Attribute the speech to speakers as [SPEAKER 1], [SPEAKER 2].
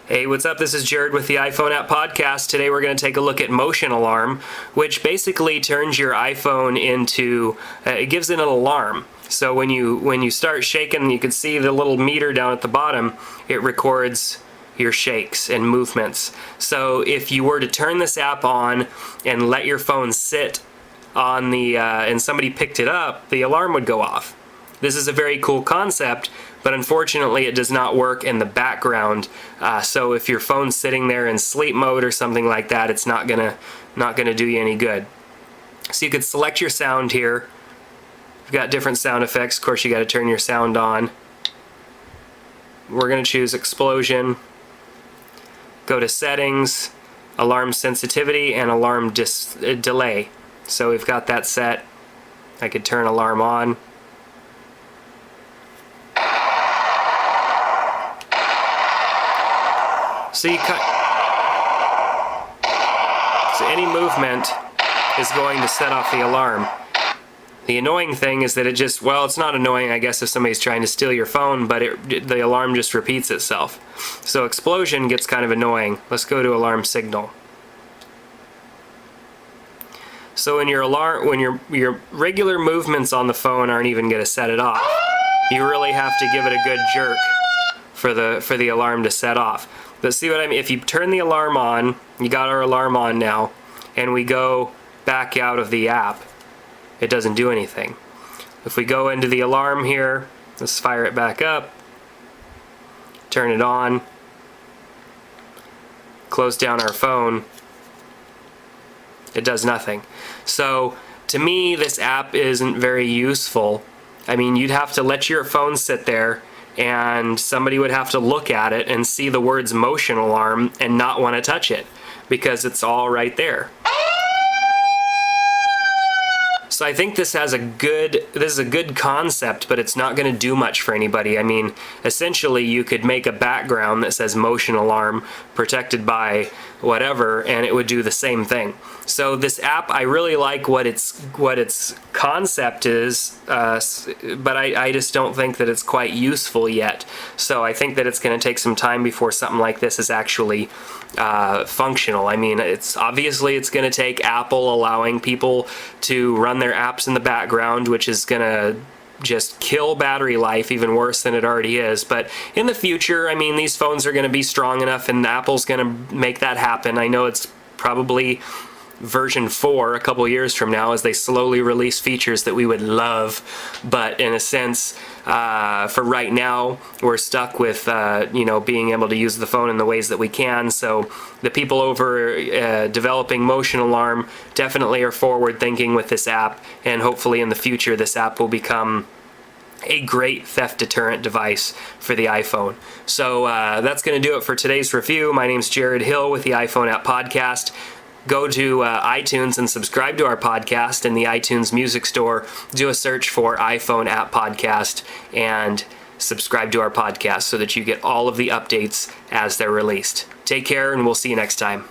[SPEAKER 1] Hey, what's up? This is Jared with the iPhone App Podcast. Today we're going to take a look at Motionalarm, which basically turns your iPhone into, it gives it an alarm. So when you start shaking, you can see the little meter down at the bottom, it records your shakes and movements. So if you were to turn this app on and let your phone sit on the, and somebody picked it up, the alarm would go off. This is a very cool concept, but unfortunately it does not work in the background. So if your phone's sitting there in sleep mode or something like that, it's not gonna do you any good. So you could select your sound here. You've got different sound effects. Of course, you got to turn your sound on. We're gonna choose explosion. Go to settings, alarm sensitivity, and alarm delay. So we've got that set. I could turn alarm on. So any movement is going to set off the alarm. The annoying thing is that it just, well, it's not annoying, I guess, if somebody's trying to steal your phone, but the alarm just repeats itself. So explosion gets kind of annoying. Let's go to alarm signal. So when your regular movements on the phone aren't even going to set it off. You really have to give it a good jerk for the alarm to set off. But see what I mean? If you turn the alarm on, you got our alarm on now, and we go back out of the app, it doesn't do anything. If we go into the alarm here, let's fire it back up, turn it on, close down our phone, it does nothing. So to me, this app isn't very useful. I mean, you'd have to let your phone sit there and somebody would have to look at it and see the words Motionalarm and not want to touch it because it's all right there. So I think this is a good concept, but it's not going to do much for anybody. I mean, essentially you could make a background that says Motionalarm protected by whatever, and it would do the same thing. So this app, I really like what its concept is, but I just don't think that it's quite useful yet. So I think that it's going to take some time before something like this is actually functional. I mean, it's going to take Apple allowing people to run their apps in the background, which is going to just kill battery life even worse than it already is. But in the future, I mean, these phones are going to be strong enough and Apple's going to make that happen. I know it's probably version 4 a couple years from now as they slowly release features that we would love, but in a sense, for right now, we're stuck with being able to use the phone in the ways that we can. So the people over developing Motionalarm definitely are forward thinking with this app, and hopefully in the future this app will become a great theft deterrent device for the iPhone. So that's going to do it for today's review. My name's Jared Hill with the iPhone App Podcast. Go to iTunes and subscribe to our podcast in the iTunes Music Store. Do a search for iPhone App Podcast and subscribe to our podcast so that you get all of the updates as they're released. Take care, and we'll see you next time.